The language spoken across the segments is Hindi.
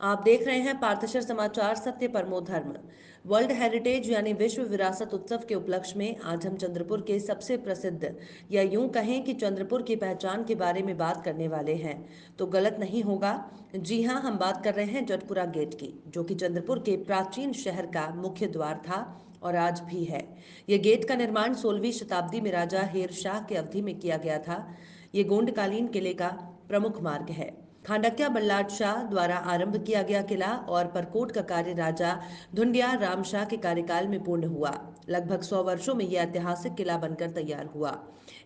आप देख रहे हैं पार्थशर समाचार सत्य परमो धर्म। वर्ल्ड हेरिटेज यानी विश्व विरासत उत्सव के उपलक्ष्य में आज हम चंद्रपुर के सबसे प्रसिद्ध या यूं कहें कि चंद्रपुर की पहचान के बारे में बात करने वाले हैं तो गलत नहीं होगा। जी हां, हम बात कर रहे हैं जटपुरा गेट की, जो कि चंद्रपुर के प्राचीन शहर का मुख्य द्वार था और आज भी है। ये गेट का निर्माण 16वीं शताब्दी में राजा हेर शाह के अवधि में किया गया था। ये गोंडकालीन किले का प्रमुख मार्ग है। खांडक्या बल्लाट शाह द्वारा आरंभ किया गया किला और परकोट का कार्य राजा धुंडिया राम शाह के कार्यकाल में पूर्ण हुआ। लगभग 100 वर्षों में यह ऐतिहासिक किला बनकर तैयार हुआ।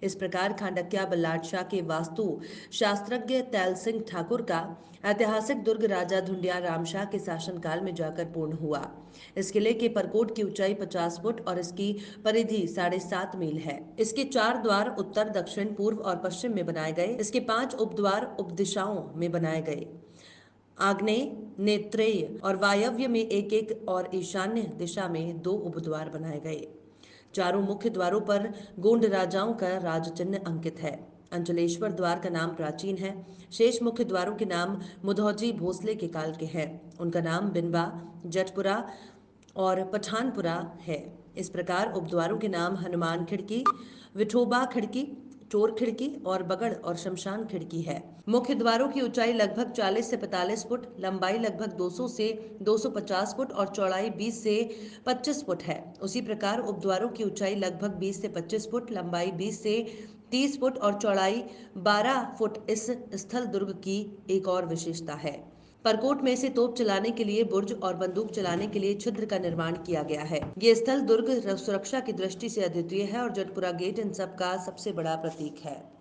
इस प्रकार खांडक्या बल्लाट शाह के वास्तु शास्त्रज्ञ तैल सिंह ठाकुर का ऐतिहासिक दुर्ग राजा धुंडिया राम शाह के शासनकाल में जाकर पूर्ण हुआ। इस किले के परकोट की ऊंचाई 50 फुट और इसकी परिधि 7.5 मील है। इसके 4 द्वार उत्तर, दक्षिण, पूर्व और पश्चिम में बनाए गए। इसके 5 उपद्वार उपदिशाओं में बनाए गए। आग्नेय, नेत्रेय और वायव्य में एक एक और ईशान्य दिशा में 2 उपद्वार बनाए गए। चारों मुख्य द्वारों पर गोंड राजाओं का राज चिन्ह अंकित है। अंचलेश्वर द्वार का नाम प्राचीन है। शेष मुख्य द्वारों के नाम मुधौजी भोसले के काल के हैं। उनका नाम बिनबा, जटपुरा और पठानपुरा है। इस प्रकार उपद्वारों के नाम हनुमान खिड़की, विठोबा खिड़की, चोर खिड़की और बगड़ और शमशान खिड़की है। मुख्य द्वारों की ऊंचाई लगभग 40 से 45 फुट, लंबाई लगभग 200 से 250 फुट और चौड़ाई 20 से 25 फुट है। उसी प्रकार उपद्वारों की ऊंचाई लगभग 20 से 25 फुट, लंबाई 20 से 30 फुट और चौड़ाई 12 फुट इस स्थल दुर्ग की एक और विशेषता है। परकोट में से तोप चलाने के लिए बुर्ज और बंदूक चलाने के लिए छिद्र का निर्माण किया गया है। ये स्थल दुर्ग सुरक्षा की दृष्टि से अद्वितीय है और जटपुरा गेट इन सब का सबसे बड़ा प्रतीक है।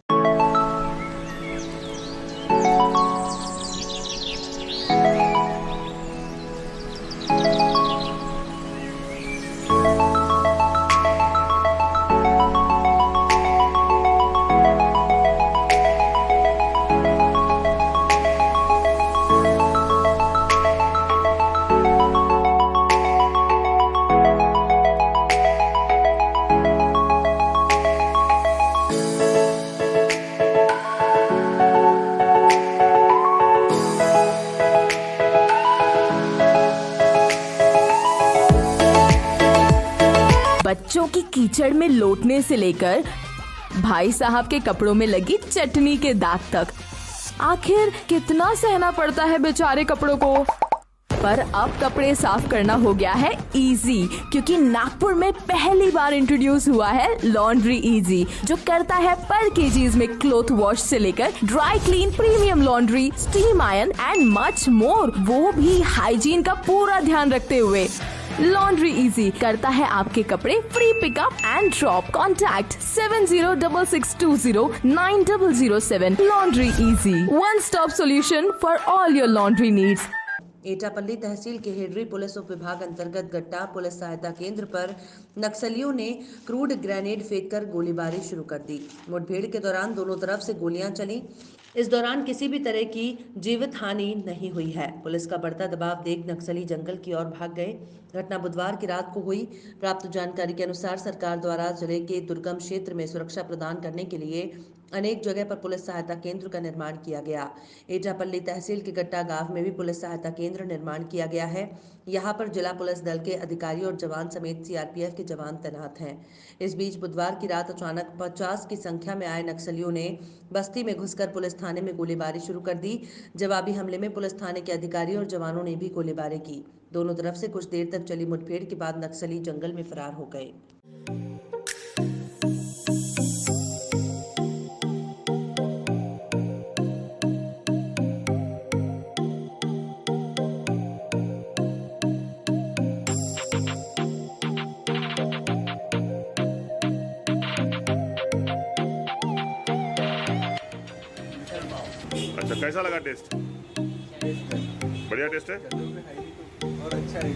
बच्चों की कीचड़ में लौटने से लेकर भाई साहब के कपड़ों में लगी चटनी के दाग तक, आखिर कितना सहना पड़ता है बेचारे कपड़ों को। पर अब कपड़े साफ करना हो गया है इजी, क्योंकि नागपुर में पहली बार इंट्रोड्यूस हुआ है लॉन्ड्री इजी, जो करता है पर केजीज में क्लॉथ वॉश से लेकर dry clean, premium laundry, steam iron and much more, वो भी हाइजीन का पूरा ध्यान रखते हुए। लॉन्ड्री इजी करता है आपके कपड़े free pickup and drop. Contact 7066209007। Laundry easy, one stop solution for all your laundry needs. Etapalli तहसील के हेडरी पुलिस उप विभाग अंतर्गत गट्टा पुलिस सहायता केंद्र पर नक्सलियों ने क्रूड ग्रेनेड फेंककर गोलीबारी शुरू कर दी। मुठभेड़ के दौरान दोनों तरफ से गोलियां चली। इस दौरान किसी भी तरह की जीवित हानि नहीं हुई है। पुलिस का बढ़ता दबाव देख नक्सली जंगल की ओर भाग गए। घटना बुधवार की रात को हुई। प्राप्त जानकारी के अनुसार सरकार द्वारा जिले के दुर्गम क्षेत्र में सुरक्षा प्रदान करने के लिए अनेक जगह पर पुलिस सहायता केंद्र का निर्माण किया गया। एटापल्ली तहसील के गट्टा गांव में भी पुलिस सहायता केंद्र निर्माण किया गया है। यहां पर जिला पुलिस दल के अधिकारी और जवान समेत सीआरपीएफ के जवान तैनात हैं। इस बीच बुधवार की रात अचानक 50 की संख्या में आए नक्सलियों ने बस्ती में घुसकर पुलिस थाने में गोलीबारी शुरू कर दी। जवाबी हमले में पुलिस थाने के अधिकारी और जवानों ने भी गोलीबारी की। दोनों तरफ से कुछ देर तक चली मुठभेड़ के बाद नक्सली जंगल में फरार हो गए। अच्छा, कैसा लगा टेस्ट? बढ़िया टेस्ट है और अच्छा है।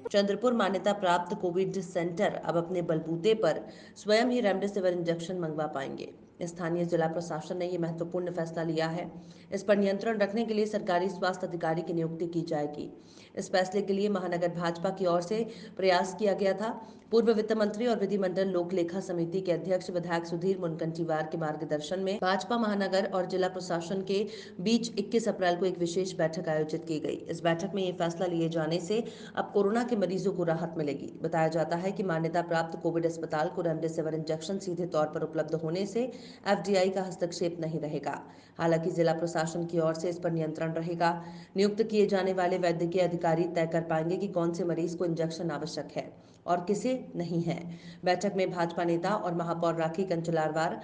चंद्रपुर मान्यता प्राप्त कोविड सेंटर अब अपने बलबूते पर स्वयं ही रेमडेसिविर इंजेक्शन मंगवा पाएंगे। स्थानीय जिला प्रशासन ने ये महत्वपूर्ण फैसला लिया है। इस पर नियंत्रण रखने के लिए सरकारी स्वास्थ्य अधिकारी की नियुक्ति की जाएगी। इस फैसले के लिए महानगर भाजपा की ओर से प्रयास किया गया था। पूर्व वित्त मंत्री और विधिमंडल लोक लेखा समिति के अध्यक्ष विधायक सुधीर मुनगंटीवार के मार्गदर्शन में भाजपा महानगर और जिला प्रशासन के बीच 21 अप्रैल को एक विशेष बैठक आयोजित की गई। इस बैठक में ये फैसला लिए जाने से अब कोरोना के मरीजों को राहत मिलेगी। बताया जाता है कि मान्यता प्राप्त कोविड अस्पताल को रेमडेसिविर इंजेक्शन सीधे तौर पर उपलब्ध होने से एफडीआई का हस्तक्षेप नहीं रहेगा। हालांकि जिला प्रशासन की ओर से इस पर नियंत्रण रहेगा। नियुक्त किए जाने वाले वैद्यकीय अधिकारी तय कर पाएंगे कि कौन से मरीज को इंजेक्शन आवश्यक है और किसे नहीं है। बैठक में भाजपा नेता और महापौर राखी कंचलारवार,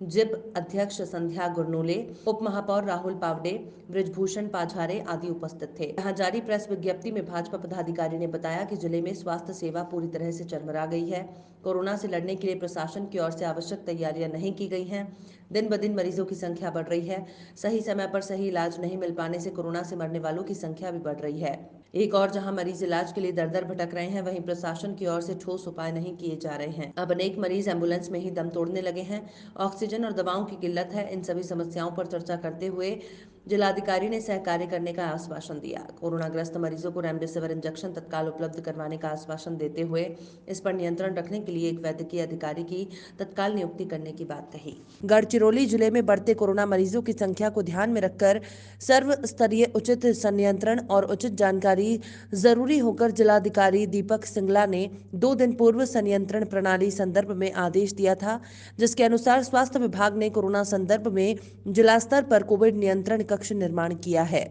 जिप अध्यक्ष संध्या गुरनोले, उप महापौर राहुल पावडे, ब्रिजभूषण पाझारे आदि उपस्थित थे। यहाँ जारी प्रेस विज्ञप्ति में भाजपा पदाधिकारी ने बताया कि जिले में स्वास्थ्य सेवा पूरी तरह से चरमरा गई है। कोरोना से लड़ने के लिए प्रशासन की ओर से आवश्यक तैयारियां नहीं की गई हैं। दिन ब दिन मरीजों की संख्या बढ़ रही है। सही समय पर सही इलाज नहीं मिल पाने से कोरोना से मरने वालों की संख्या भी बढ़ रही है। एक और जहां मरीज इलाज के लिए दर दर भटक रहे हैं, वहीं प्रशासन की ओर से ठोस उपाय नहीं किए जा रहे हैं। अब अनेक मरीज एम्बुलेंस में ही दम तोड़ने लगे हैं। ऑक्सीजन और दवाओं की किल्लत है। इन सभी समस्याओं पर चर्चा करते हुए जिलाधिकारी ने सहकार्य करने का आश्वासन दिया। कोरोनाग्रस्त मरीजों को रेमडेसिविर इंजेक्शन तत्काल उपलब्ध करवाने का आश्वासन देते हुए इस पर नियंत्रण रखने के लिए एक वैद्यकीय अधिकारी की तत्काल नियुक्ति करने की बात कही। गढ़चिरौली जिले में बढ़ते कोरोना मरीजों की संख्या को ध्यान में रखकर सर्व स्तरीय उचित संनियंत्रण और उचित जानकारी जरूरी होकर जिलाधिकारी दीपक सिंगला ने 2 दिन पूर्व संनियंत्रण प्रणाली संदर्भ में आदेश दिया था, जिसके अनुसार स्वास्थ्य विभाग ने कोरोना संदर्भ में जिला स्तर पर कोविड नियंत्रण कक्ष निर्माण किया है।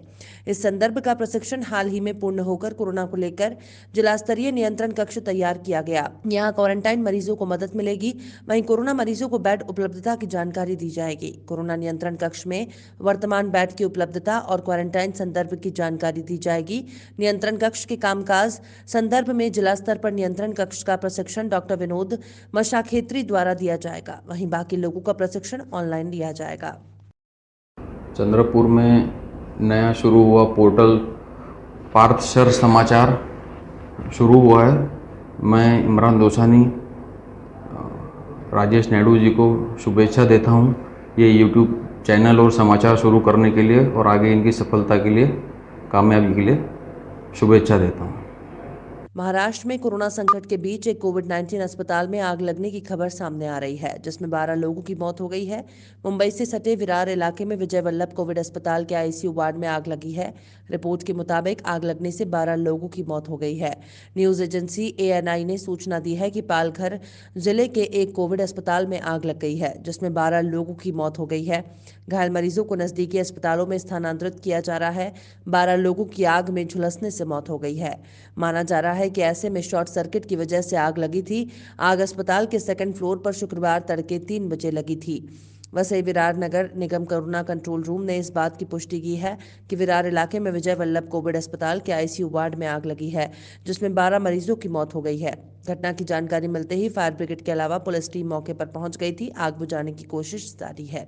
इस संदर्भ का प्रशिक्षण हाल ही में पूर्ण होकर कोरोना को लेकर जिला स्तरीय नियंत्रण कक्ष तैयार किया गया। यहाँ क्वारंटाइन मरीजों को मदद मिलेगी, वहीं कोरोना मरीजों को बेड उपलब्धता की जानकारी दी जाएगी। कोरोना नियंत्रण कक्ष में वर्तमान बेड की उपलब्धता और क्वारंटाइन संदर्भ की जानकारी दी जाएगी। नियंत्रण कक्ष के कामकाज संदर्भ में जिला स्तर पर नियंत्रण कक्ष का प्रशिक्षण डॉक्टर विनोद मशाखेत्री द्वारा दिया जाएगा। वहीं बाकी लोगों का प्रशिक्षण ऑनलाइन लिया जाएगा। चंद्रपुर में नया शुरू हुआ पोर्टल पार्थशर समाचार शुरू हुआ है। मैं इमरान दोसानी राजेश नायडू जी को शुभेच्छा देता हूं ये यूट्यूब चैनल और समाचार शुरू करने के लिए, और आगे इनकी सफलता के लिए, कामयाबी के लिए शुभेच्छा देता हूं। महाराष्ट्र में कोरोना संकट के बीच एक कोविड-19 अस्पताल में आग लगने की खबर सामने आ रही है, जिसमें 12 लोगों की मौत हो गई है। मुंबई से सटे विरार इलाके में विजय वल्लभ कोविड अस्पताल के आईसीयू वार्ड में आग लगी है। रिपोर्ट के मुताबिक आग लगने से 12 लोगों की मौत हो गई है। न्यूज एजेंसी एएनआई ने सूचना दी है कि पालघर जिले के एक कोविड अस्पताल में आग लग गई है, जिसमें 12 लोगों की मौत हो गई है। घायल मरीजों को नजदीकी अस्पतालों में स्थानांतरित किया जा रहा है। 12 लोगों की आग में झुलसने से मौत हो गई है। माना जा रहा है कि ऐसे में शॉर्ट सर्किट की वजह से आग लगी थी। आग अस्पताल के सेकंड फ्लोर पर शुक्रवार तड़के 3 बजे लगी थी। वसई विरार नगर निगम कोरोना कंट्रोल रूम ने इस बात की पुष्टि की है कि विरार इलाके में विजय वल्लभ कोविड अस्पताल के आईसीयू वार्ड में आग लगी है, जिसमें 12 मरीजों की मौत हो गई है। घटना की जानकारी मिलते ही फायर ब्रिगेड के अलावा पुलिस टीम मौके पर पहुंच गई थी। आग बुझाने की कोशिश जारी है।